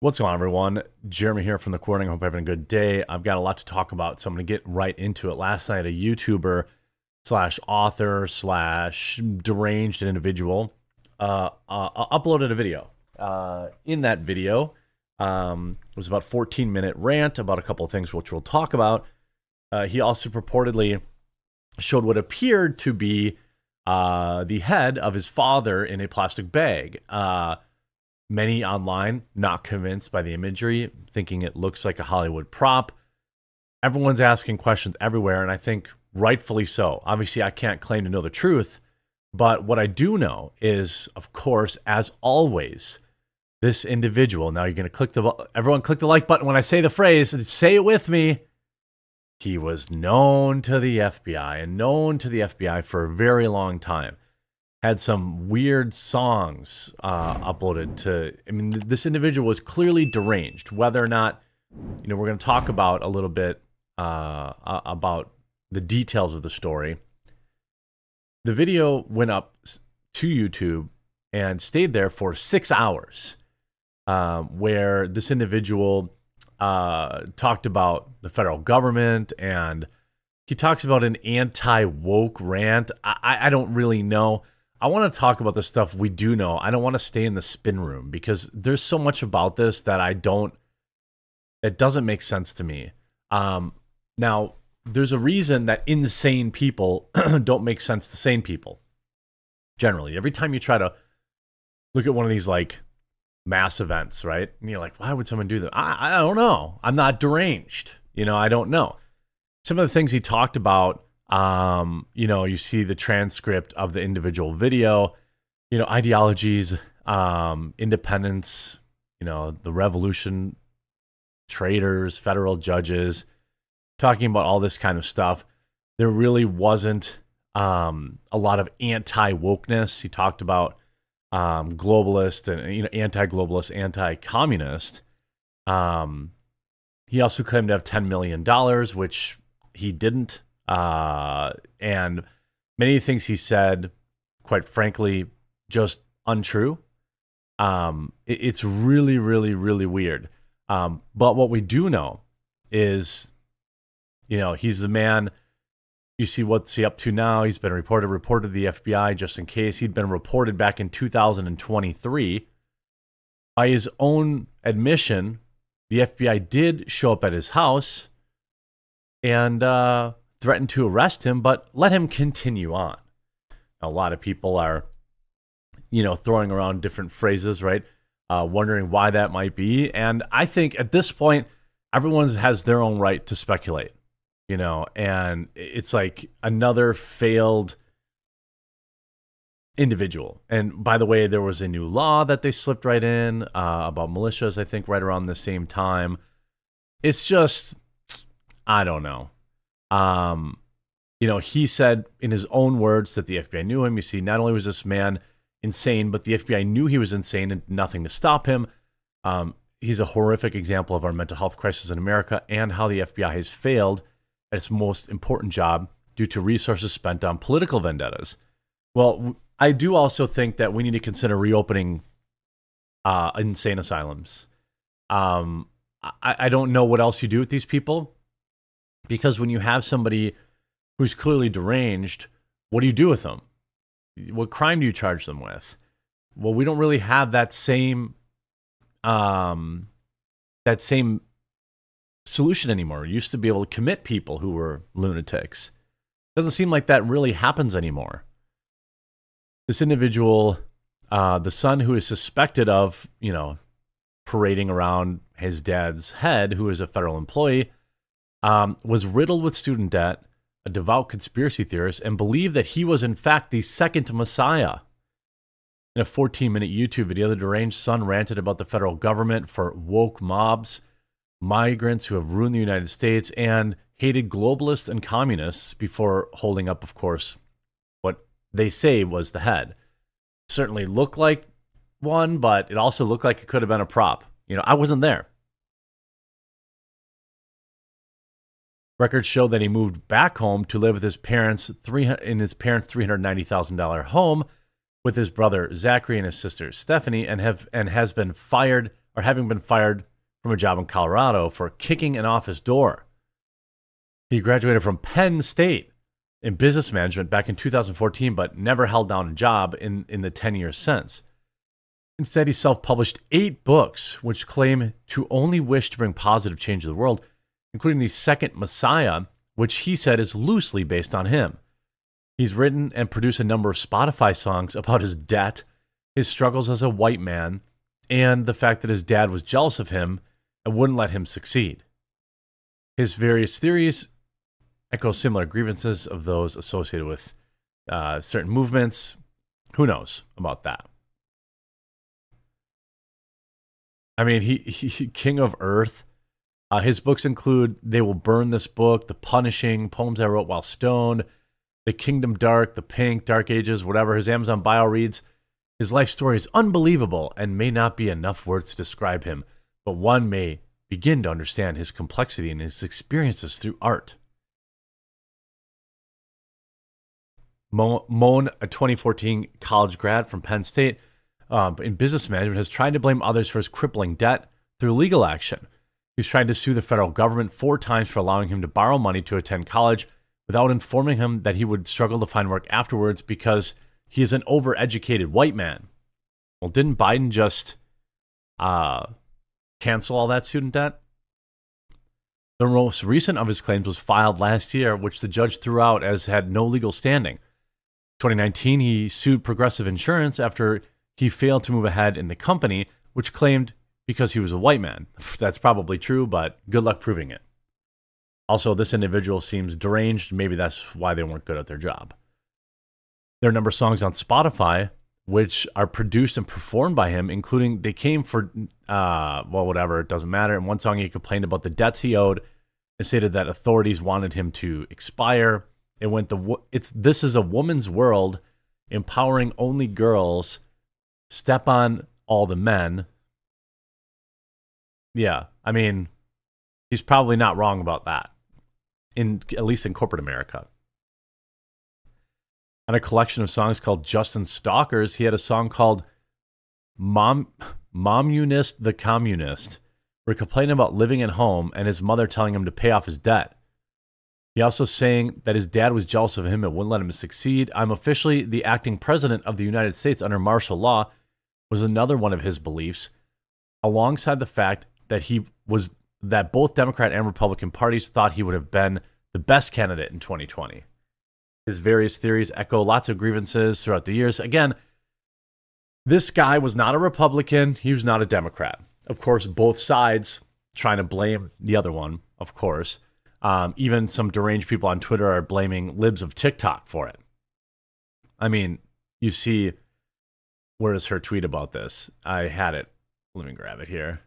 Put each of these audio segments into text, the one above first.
What's going on, everyone? Jeremy here from The Quartering. Hope you're having a good day. I've got a lot to talk about, so I'm going to get right into it. Last night, a YouTuber slash author slash deranged individual uploaded a video. In that video, it was about a 14-minute rant about a couple of things which we'll talk about. He also purportedly showed what appeared to be the head of his father in a plastic bag. Many online not convinced by the imagery, thinking it looks like a Hollywood prop. Everyone's asking questions everywhere, and I think rightfully so. Obviously, I can't claim to know the truth, but what I do know is, of course, as always, this individual, now you're going to everyone click the like button when I say the phrase, say it with me. He was known to the FBI and known to the FBI for a very long time. Had some weird songs uploaded to, I mean, this individual was clearly deranged. Whether or not, we're going to talk about a little bit about the details of the story. The video went up to YouTube and stayed there for 6 hours, where this individual talked about the federal government, and he talks about an anti-woke rant. I don't really know. I want to talk about the stuff we do know. I don't want to stay in the spin room because there's so much about this that it doesn't make sense to me. Now, there's a reason that insane people don't make sense to sane people. Generally, every time you try to look at one of these like mass events, right? And you're like, why would someone do that? I don't know. I'm not deranged. I don't know. Some of the things he talked about, you see the transcript of the individual video, ideologies, independence, the revolution, traitors, federal judges, talking about all this kind of stuff. There really wasn't a lot of anti-wokeness. He talked about globalist and anti-globalist, anti-communist. He also claimed to have $10 million, which he didn't. And many things he said, quite frankly, just untrue. It's really, really, really weird. But what we do know is, he's the man. You see what's he up to now. He's been reported to the FBI just in case. He'd been reported back in 2023. By his own admission, the FBI did show up at his house and threatened to arrest him, but let him continue on. A lot of people are, throwing around different phrases, right? Wondering why that might be. And I think at this point, everyone has their own right to speculate, and it's like another failed individual. And by the way, there was a new law that they slipped right in about militias, I think, right around the same time. It's just, I don't know. He said in his own words that the FBI knew him. You see, not only was this man insane, but the FBI knew he was insane and nothing to stop him. He's a horrific example of our mental health crisis in America and how the FBI has failed at its most important job due to resources spent on political vendettas. Well, I do also think that we need to consider reopening insane asylums. I don't know what else you do with these people. Because when you have somebody who's clearly deranged, what do you do with them? What crime do you charge them with? Well, we don't really have that same solution anymore. We used to be able to commit people who were lunatics. Doesn't seem like that really happens anymore. This individual, the son who is suspected of, parading around his dad's head, who is a federal employee, was riddled with student debt, a devout conspiracy theorist, and believed that he was in fact the second Messiah. In a 14-minute YouTube video, the deranged son ranted about the federal government for woke mobs, migrants who have ruined the United States, and hated globalists and communists before holding up, of course, what they say was the head. Certainly looked like one, but it also looked like it could have been a prop. I wasn't there. Records show that he moved back home to live with his parents in his parents' $390,000 home with his brother Zachary and his sister Stephanie, and has been fired or having been fired from a job in Colorado for kicking an office door. He graduated from Penn State in business management back in 2014, but never held down a job in the 10 years since. Instead, he self-published 8 books, which claim to only wish to bring positive change to the world, including the second Messiah, which he said is loosely based on him. He's written and produced a number of Spotify songs about his debt, his struggles as a white man, and the fact that his dad was jealous of him and wouldn't let him succeed. His various theories echo similar grievances of those associated with certain movements. Who knows about that? I mean, he King of Earth. His books include They Will Burn This Book, The Punishing, Poems I Wrote While Stoned, The Kingdom Dark, The Pink, Dark Ages, whatever. His Amazon bio reads, his life story is unbelievable and may not be enough words to describe him, but one may begin to understand his complexity and his experiences through art. Moan, a 2014 college grad from Penn State in business management, has tried to blame others for his crippling debt through legal action. He's tried to sue the federal government 4 times for allowing him to borrow money to attend college without informing him that he would struggle to find work afterwards because he is an overeducated white man. Well, didn't Biden just cancel all that student debt? The most recent of his claims was filed last year, which the judge threw out as had no legal standing. 2019, he sued Progressive Insurance after he failed to move ahead in the company, which claimed because he was a white man. That's probably true, but good luck proving it. Also, this individual seems deranged. Maybe that's why they weren't good at their job. There are a number of songs on Spotify which are produced and performed by him, including they came for, whatever, it doesn't matter. In one song, he complained about the debts he owed and stated that authorities wanted him to expire. It went This is a woman's world, empowering only girls, step on all the men. Yeah, I mean, he's probably not wrong about that, at least in corporate America. On a collection of songs called Justin Stalkers, he had a song called Momunist the Communist, where he complained about living at home and his mother telling him to pay off his debt. He also sang that his dad was jealous of him and wouldn't let him succeed. I'm officially the acting president of the United States under martial law was another one of his beliefs, alongside the fact that both Democrat and Republican parties thought he would have been the best candidate in 2020. His various theories echo lots of grievances throughout the years. Again, this guy was not a Republican. He was not a Democrat. Of course, both sides trying to blame the other one, of course. Even some deranged people on Twitter are blaming libs of TikTok for it. I mean, you see, where is her tweet about this? I had it. Let me grab it here.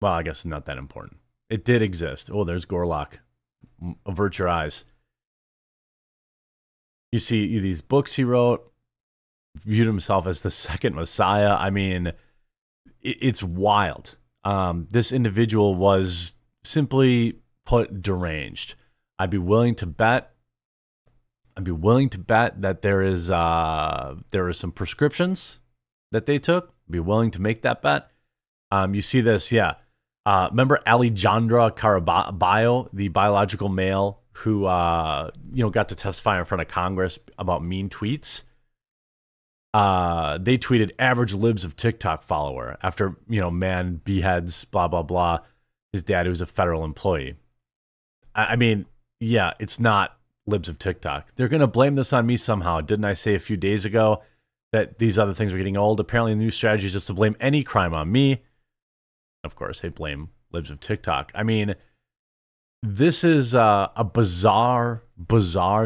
Well, I guess it's not that important. It did exist. Oh, there's Gorlock. Avert your eyes. You see these books he wrote, viewed himself as the second Messiah. I mean, it's wild. This individual was simply put deranged. I'd be willing to bet that there is some prescriptions that they took. I'd be willing to make that bet. You see this, yeah. Remember Alejandra Caraballo, the biological male who got to testify in front of Congress about mean tweets? They tweeted average libs of TikTok follower after, man beheads, blah, blah, blah, his dad, who's a federal employee. I mean, yeah, it's not libs of TikTok. They're going to blame this on me somehow. Didn't I say a few days ago that these other things were getting old? Apparently the new strategy is just to blame any crime on me. Of course, they blame libs of TikTok. I mean, this is a bizarre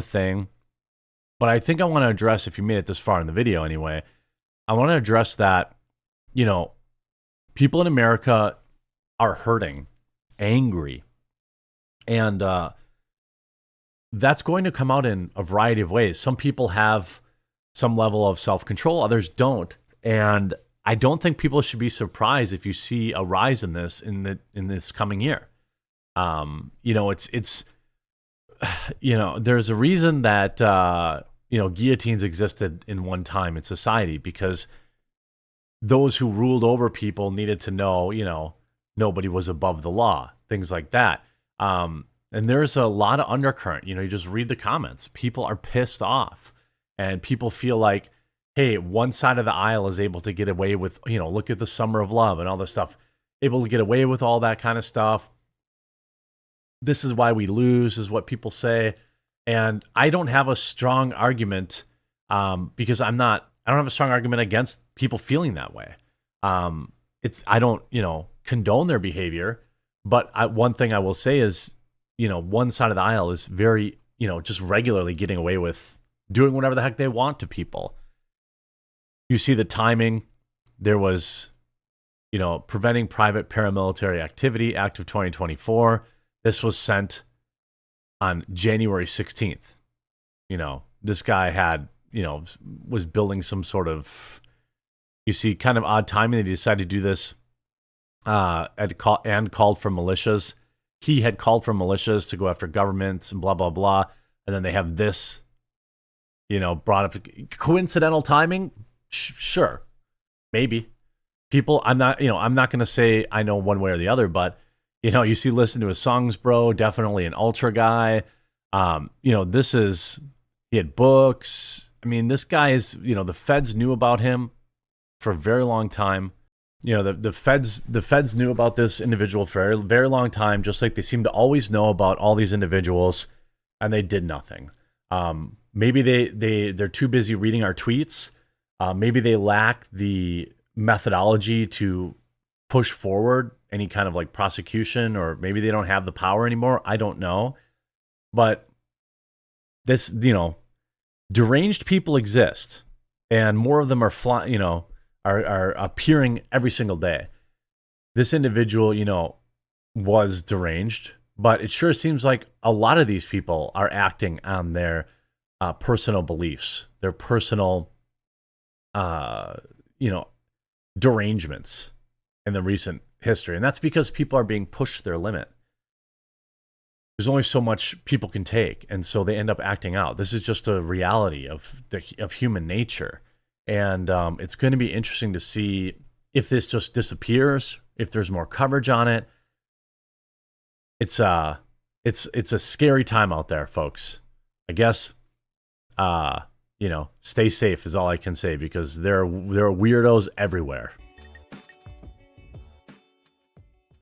thing. But I think I want to address, if you made it this far in the video anyway, I want to address that, people in America are hurting, angry. And that's going to come out in a variety of ways. Some people have some level of self-control, others don't. And I don't think people should be surprised if you see a rise in this in this coming year. It's there's a reason that guillotines existed in one time in society, because those who ruled over people needed to know, nobody was above the law, things like that. And there's a lot of undercurrent. You just read the comments. People are pissed off, and people feel like, hey, one side of the aisle is able to get away with, look at the summer of love and all this stuff, able to get away with all that kind of stuff. This is why we lose, is what people say. And I don't have a strong argument because I don't have a strong argument against people feeling that way. I don't, condone their behavior, but one thing I will say is, one side of the aisle is very, just regularly getting away with doing whatever the heck they want to people. You see the timing. There was, Preventing Private Paramilitary Activity Act of 2024. This was sent on January 16th. This guy had, was building some sort of, you see, kind of odd timing that he decided to do this and called for militias. He had called for militias to go after governments and blah, blah, blah. And then they have this, brought up. Coincidental timing? Sure. Maybe. People, I'm not going to say I know one way or the other, but, you see, listen to his songs, bro. Definitely an ultra guy. He had books. I mean, this guy is, the feds knew about him for a very long time. The feds knew about this individual for a very long time, just like they seem to always know about all these individuals, and they did nothing. Maybe they're too busy reading our tweets. Maybe they lack the methodology to push forward any kind of like prosecution, or maybe they don't have the power anymore. I don't know. But this, deranged people exist, and more of them are appearing every single day. This individual, was deranged, but it sure seems like a lot of these people are acting on their personal beliefs, their personal, derangements in the recent history. And that's because people are being pushed to their limit. There's only so much people can take, and so they end up acting out. This is just a reality of human nature. And it's going to be interesting to see if this just disappears, if there's more coverage on it. It's a scary time out there, folks. I guess, stay safe is all I can say, because there are weirdos everywhere.